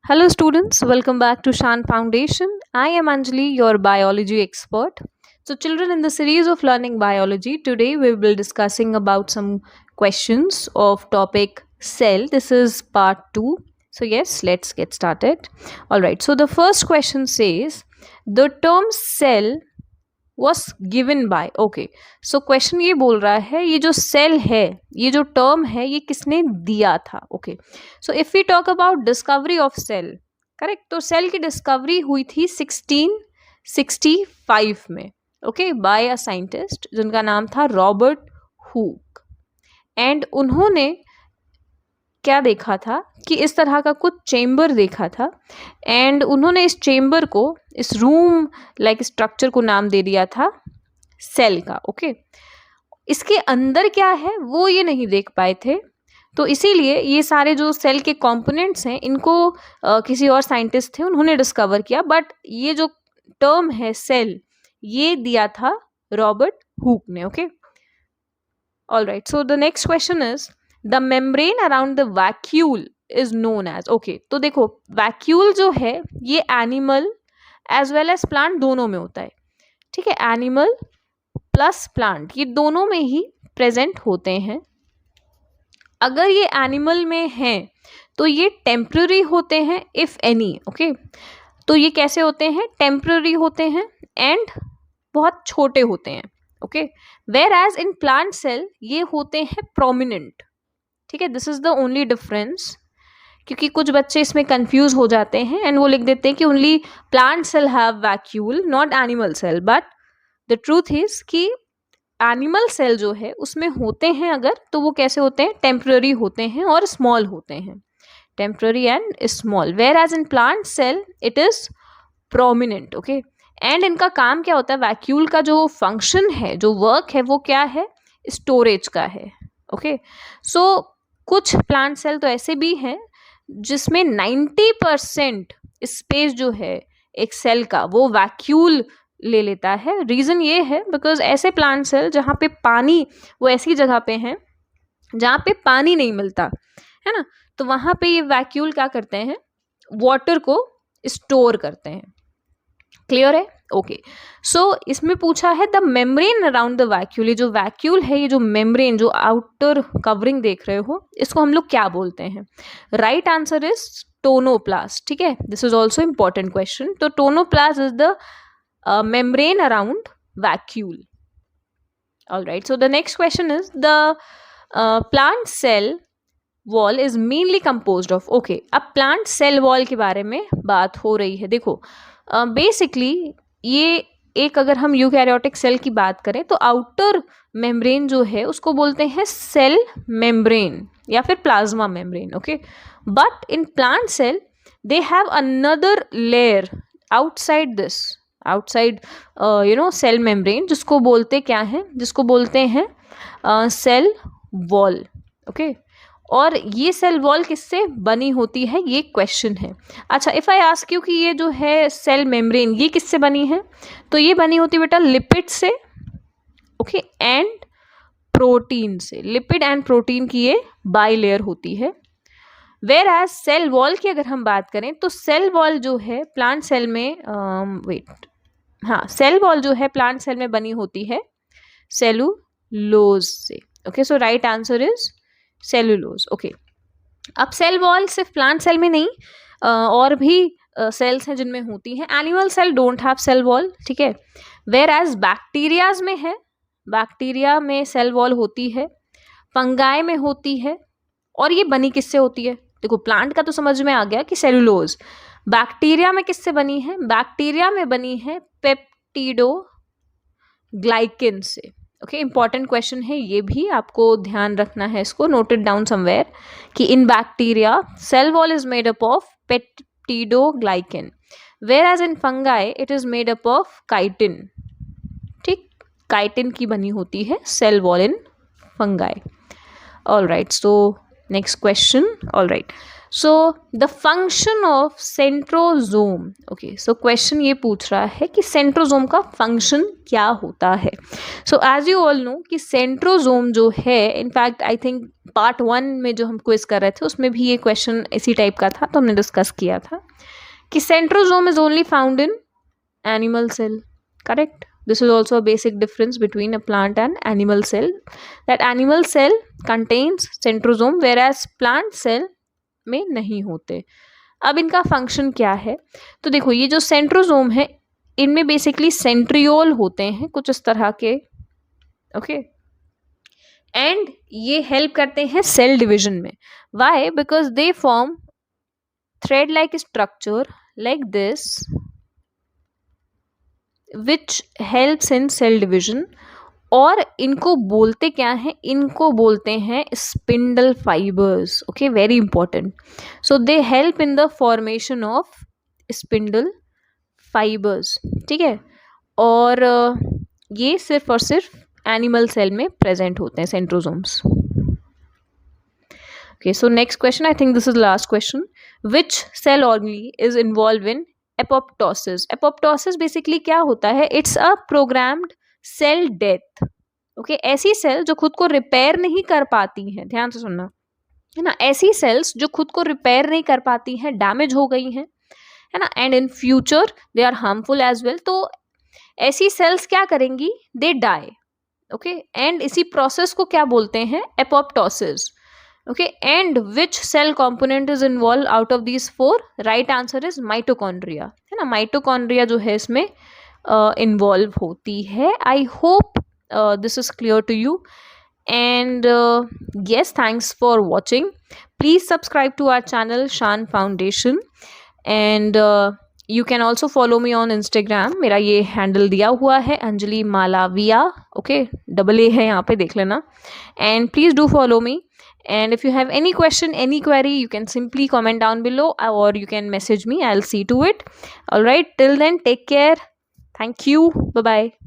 Hello, students. Welcome back to Shan Foundation. I am Anjali, your biology expert. So, children, in the series of learning biology, today we will be discussing about some questions of topic cell. This is part 2. So, yes, let's get started. All right. So, the first question says the term cell was given by. Okay so question ये बोल रहा है ये जो cell है ये जो term है ये किसने दिया था. Okay so if we talk about discovery of cell, correct, तो सेल की डिस्कवरी हुई थी 1665 में. ओके बाय अ साइंटिस्ट जिनका नाम था रॉबर्ट हुक. एंड उन्होंने क्या देखा था कि इस तरह का कुछ चेम्बर देखा था. एंड उन्होंने इस चेम्बर को, इस रूम लाइक स्ट्रक्चर को नाम दे दिया था सेल का. ओके इसके अंदर क्या है वो ये नहीं देख पाए थे, तो इसीलिए ये सारे जो सेल के कंपोनेंट्स हैं इनको किसी और साइंटिस्ट थे उन्होंने डिस्कवर किया. बट ये जो टर्म है सेल ये दिया था रॉबर्ट हुक ने. Okay all right. So the next question is the membrane around the vacuole is known as. Okay तो देखो वैक्यूल जो है ये animal as well as plant दोनों में होता है. ठीक है, एनिमल प्लस प्लांट ये दोनों में ही प्रेजेंट होते हैं. अगर ये एनिमल में हैं तो ये टेम्पररी होते हैं इफ एनी. ओके तो ये कैसे होते हैं, टेम्पररी होते हैं एंड बहुत छोटे होते हैं. Okay whereas in plant cell ये होते हैं प्रोमिनेंट. ठीक है, this is the only difference, क्योंकि कुछ बच्चे इसमें कंफ्यूज हो जाते हैं एंड वो लिख देते हैं कि only plant cell have vacuole not animal cell. But the truth is कि एनिमल सेल जो है उसमें होते हैं अगर, तो वो कैसे होते हैं, टेम्पररी होते हैं और स्मॉल होते हैं, temporary and small. Whereas in plant cell it is prominent. Okay and इनका काम क्या होता है, वैक्यूल का जो फंक्शन है, जो वर्क है वो क्या है, स्टोरेज का है. ओके सो कुछ प्लांट सेल तो ऐसे भी हैं जिसमें 90% स्पेस जो है एक सेल का वो वैक्यूल ले लेता है. रीज़न ये है बिकॉज ऐसे प्लांट सेल जहाँ पे पानी, वो ऐसी जगह पे हैं जहाँ पे पानी नहीं मिलता है ना, तो वहाँ पे ये वैक्यूल क्या करते हैं, वाटर को स्टोर करते हैं. क्लियर है. ओके सो इसमें पूछा है the membrane around the vacuole. ये जो वैक्यूल है, ये जो मेम्ब्रेन, जो आउटर कवरिंग देख रहे हो, इसको हम लोग क्या बोलते हैं. Right answer is tonoplast. ठीक है, this is also important question. तो tonoplast is the membrane around vacuole. All right. So the next question is the plant cell wall is mainly composed of. Okay अब plant cell wall के बारे में बात हो रही है. देखो बेसिकली ये एक, अगर हम यूकैरियोटिक सेल की बात करें तो आउटर मेम्ब्रेन जो है उसको बोलते हैं सेल मेम्ब्रेन या फिर plasma membrane. Okay but in plant cell they have another layer outside this, outside cell membrane, जिसको बोलते क्या है, जिसको बोलते हैं सेल वॉल. ओके और ये सेल वॉल किससे बनी होती है ये क्वेश्चन है. अच्छा इफ़ आई आस्क यू कि ये जो है सेल मेम्ब्रेन ये किससे बनी है, तो ये बनी होती है बेटा लिपिड से. ओके एंड प्रोटीन से. लिपिड एंड प्रोटीन की ये बाई लेयर होती है. वेयर एज सेल वॉल की अगर हम बात करें तो सेल वॉल जो है प्लांट सेल में सेल वॉल जो है प्लांट सेल में बनी होती है सेलुलोज से. Okay so right answer is cellulose. Okay अब सेल वॉल सिर्फ प्लांट सेल में नहीं और भी सेल्स हैं जिनमें होती हैं. Animal cell don't have cell wall. ठीक है, वेयर एज बैक्टीरियाज में है, बैक्टीरिया में सेल वॉल होती है, फंगाई में होती है. और ये बनी किससे होती है, देखो प्लांट का तो समझ में आ गया कि सेलुलोज. बैक्टीरिया में किससे बनी है, बैक्टीरिया में बनी है पेप्टिडोग्लाइकेन से. ओके इंपॉर्टेंट क्वेश्चन है ये भी, आपको ध्यान रखना है इसको, नोट इट डाउन समवेयर कि in bacteria cell wall is made up of peptidoglycan, whereas in fungi it is made up of chitin. ठीक, काइटिन की बनी होती है cell wall in fungi. All right. So next question. All right. So the function of centrosome, okay, so question ये पूछ रहा है कि सेंट्रोजोम का फंक्शन क्या होता है. So as you all know कि सेंट्रोजोम जो है, इनफैक्ट आई थिंक पार्ट 1 में जो हम क्विज कर रहे थे उसमें भी ये क्वेश्चन इसी टाइप का था, तो हमने डिस्कस किया था कि centrosome is only found in animal cell. Correct. This is also a basic difference between a plant and animal cell. That animal cell contains centrosome whereas plant cell में नहीं होते. अब इनका फंक्शन क्या है? तो देखो, ये जो सेंट्रोजोम है इनमें बेसिकली सेंट्रियोल होते हैं कुछ इस तरह के, ओके, एंड ये हेल्प करते हैं सेल डिविजन में. Why? Because they form thread like structure like this which helps in cell division. और इनको बोलते क्या हैं? इनको बोलते हैं spindle fibres. Okay, very important. So they help in the formation of spindle fibres. ठीक है. और ये सिर्फ और सिर्फ एनिमल सेल में प्रेजेंट होते हैं centrosomes. Okay, so next question, I think this is last question. Which cell organelle is involve in apoptosis? Apoptosis basically क्या होता है? It's a programmed cell death. Okay, ऐसी सेल जो खुद को रिपेयर नहीं कर पाती हैं, ध्यान से सुनना है ना, ऐसी सेल्स जो खुद को रिपेयर नहीं कर पाती हैं, डैमेज हो गई हैं, है ना, and in future they are harmful as well. तो ऐसी सेल्स क्या करेंगी? They die. ओके, एंड इसी प्रोसेस को क्या बोलते हैं? Apoptosis. Okay, and which cell component is involve out of these 4? Right answer is mitochondria, है ना. माइटोकॉन्ड्रिया जो है इसमें इन्वॉल्व होती है. I hope this is clear to you, and yes, thanks for watching. Please subscribe to our channel Shan Foundation, and you can also follow me on Instagram. मेरा ये handle दिया हुआ है अंजलि मालाविया. ओके, AA है यहाँ पे, देख लेना. And please do follow me, and if you have any question, any query, you can simply comment down below or you can message me. I'll see to it. All right, till then, take care. Thank you. Bye bye.